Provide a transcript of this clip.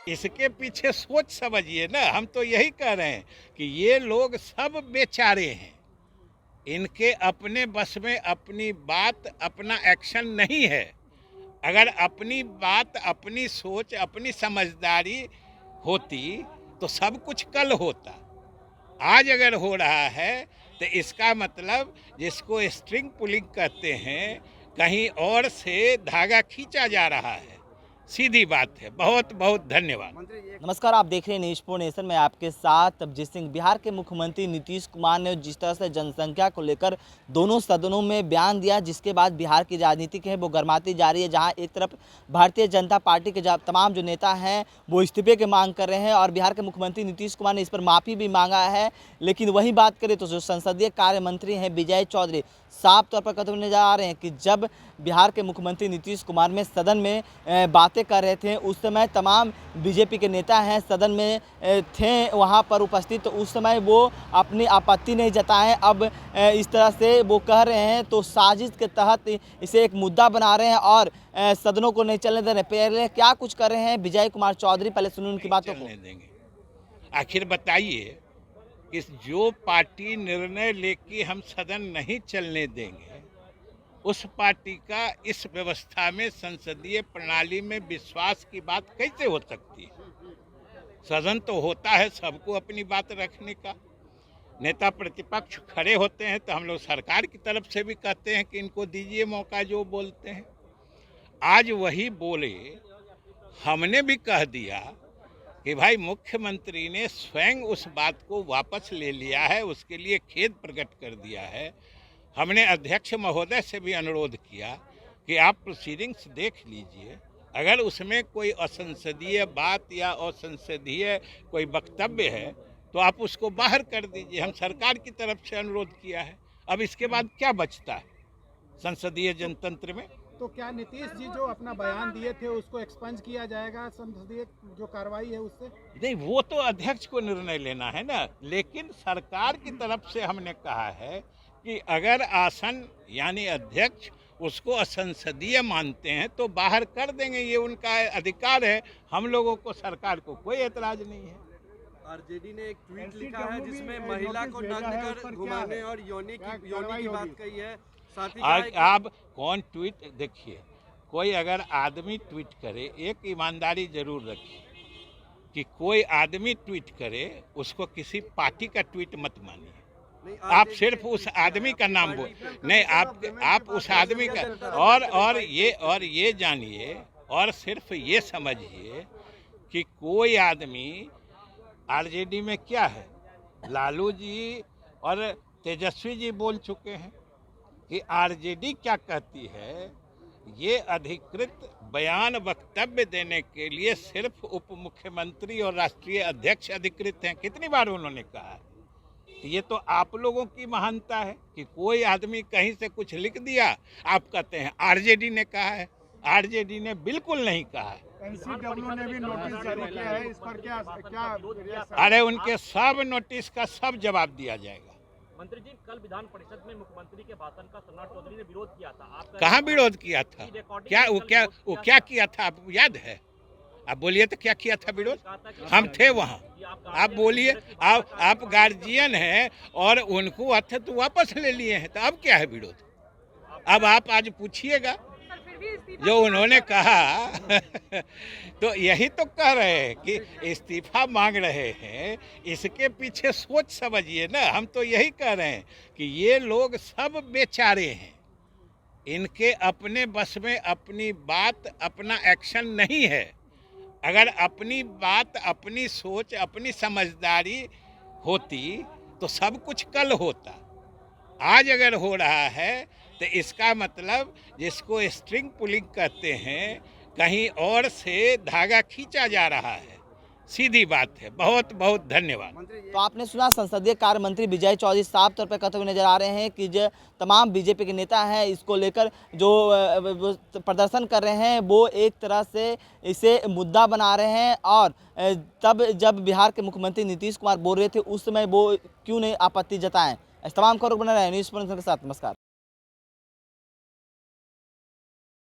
इसके पीछे सोच समझिए ना। हम तो यही कह रहे हैं कि ये लोग सब बेचारे हैं, इनके अपने बस में अपनी बात, अपना एक्शन नहीं है। अगर अपनी बात, अपनी सोच, अपनी समझदारी होती तो सब कुछ कल होता। आज अगर हो रहा है तो इसका मतलब जिसको स्ट्रिंग पुलिंग कहते हैं, कहीं और से धागा खींचा जा रहा है। सीधी बात है। बहुत बहुत धन्यवाद। नमस्कार, आप देख रहे हैं न्यूज़ प्रो नेशन में आपके साथ अभिजीत सिंह। बिहार के मुख्यमंत्री नीतीश कुमार ने जिस तरह से जनसंख्या को लेकर दोनों सदनों में बयान दिया, जिसके बाद बिहार की राजनीति है वो गर्माती जा रही है। जहां एक तरफ भारतीय जनता पार्टी के तमाम जो नेता हैं वो इस्तीफे की मांग कर रहे हैं और बिहार के मुख्यमंत्री नीतीश कुमार ने इस पर माफ़ी भी मांगा है। लेकिन वही बात करें तो जो संसदीय कार्य मंत्री हैं विजय चौधरी साफ तौर पर कहते हुए नजर आ रहे हैं कि जब बिहार के मुख्यमंत्री नीतीश कुमार में सदन में बातें कर रहे थे, उस समय तमाम बीजेपी के नेता हैं सदन में थे वहां पर उपस्थित, तो उस समय वो अपनी आपत्ति नहीं जताएं। अब इस तरह से वो कह रहे हैं तो साजिश के तहत इसे एक मुद्दा बना रहे हैं और सदनों को नहीं चलने दे रहे। पहले क्या कुछ कर रहे हैं विजय कुमार चौधरी, पहले सुनिए उनकी बातों को। देंगे। आखिर बताइए, इस जो पार्टी निर्णय लेके हम सदन नहीं चलने देंगे, उस पार्टी का इस व्यवस्था में, संसदीय प्रणाली में विश्वास की बात कैसे हो सकती है? सदन तो होता है सबको अपनी बात रखने का। नेता प्रतिपक्ष खड़े होते हैं तो हम लोग सरकार की तरफ से भी कहते हैं कि इनको दीजिए मौका जो बोलते हैं। आज वही बोले, हमने भी कह दिया कि भाई मुख्यमंत्री ने स्वयं उस बात को वापस ले लिया है, उसके लिए खेद प्रकट कर दिया है। हमने अध्यक्ष महोदय से भी अनुरोध किया कि आप प्रोसीडिंग्स देख लीजिए, अगर उसमें कोई असंसदीय बात या असंसदीय कोई वक्तव्य है तो आप उसको बाहर कर दीजिए। हम सरकार की तरफ से अनुरोध किया है। अब इसके बाद क्या बचता है संसदीय जनतंत्र में? तो क्या नीतीश जी जो अपना बयान दिए थे उसको एक्सपंज किया जाएगा संसदीय जो कार्रवाई है उससे? नहीं, वो तो अध्यक्ष को निर्णय लेना है ना। लेकिन सरकार की तरफ से हमने कहा है कि अगर आसन यानी अध्यक्ष उसको असंसदीय मानते हैं तो बाहर कर देंगे, ये उनका अधिकार है। हम लोगों को, सरकार को कोई एतराज नहीं है। आरजेडी ने एक ट्वीट लिखा है जिसमें महिला को नंग कर घुमाने और योनि की बात कही है। साथ ही आप कौन ट्वीट, देखिए, कोई अगर आदमी ट्वीट करे, एक ईमानदारी जरूर रखिए कि कोई आदमी ट्वीट करे उसको किसी पार्टी का ट्वीट मत मानिए। आप सिर्फ उस आदमी का नाम बोल नहीं, आप उस आदमी का और ये जानिए और सिर्फ ये समझिए कि कोई आदमी, आरजेडी में क्या है, लालू जी और तेजस्वी जी बोल चुके हैं कि आरजेडी क्या कहती है, ये अधिकृत बयान वक्तव्य देने के लिए सिर्फ उप मुख्यमंत्री और राष्ट्रीय अध्यक्ष अधिकृत हैं। कितनी बार उन्होंने कहा है। ये तो आप लोगों की महानता है कि कोई आदमी कहीं से कुछ लिख दिया, आप कहते हैं आरजेडी ने कहा है। आरजेडी ने बिल्कुल नहीं कहा है। एनसीडब्ल्यू ने भी नोटिस जारी किया है, इस पर क्या? अरे उनके सब नोटिस का सब जवाब दिया जाएगा। मंत्री जी, कल विधान परिषद में मुख्यमंत्री के भाषण का सम्राट चौधरी ने विरोध किया था। आप कहाँ विरोध किया था? क्या किया था? आपको याद है? आप बोलिए तो क्या किया था विरोध? हम थे वहाँ। आप बोलिए, आप गार्जियन हैं और उनको अच्छा तो वापस ले लिए हैं, तो अब क्या है विरोध? अब आप आज पूछिएगा जो उन्होंने कहा तो यही तो कह रहे हैं कि इस्तीफा मांग रहे हैं। इसके पीछे सोच समझिए ना। हम तो यही कह रहे हैं कि ये लोग सब बेचारे हैं, इनके अपने बस में अपनी बात, अपना एक्शन नहीं है। अगर अपनी बात, अपनी सोच, अपनी समझदारी होती तो सब कुछ कल होता। आज अगर हो रहा है तो इसका मतलब जिसको स्ट्रिंग पुलिंग कहते हैं, कहीं और से धागा खींचा जा रहा है। सीधी बात है। बहुत बहुत धन्यवाद। तो आपने सुना संसदीय कार्य मंत्री विजय चौधरी साफ तौर पर कहते हुए नजर आ रहे हैं कि जो तमाम बीजेपी के नेता हैं इसको लेकर जो प्रदर्शन कर रहे हैं वो एक तरह से इसे मुद्दा बना रहे हैं। और तब जब बिहार के मुख्यमंत्री नीतीश कुमार बोल रहे थे उस समय वो क्यों नहीं आपत्ति जताएं। इस तमाम खबरों को बना रहे न्यूज़ के साथ। नमस्कार।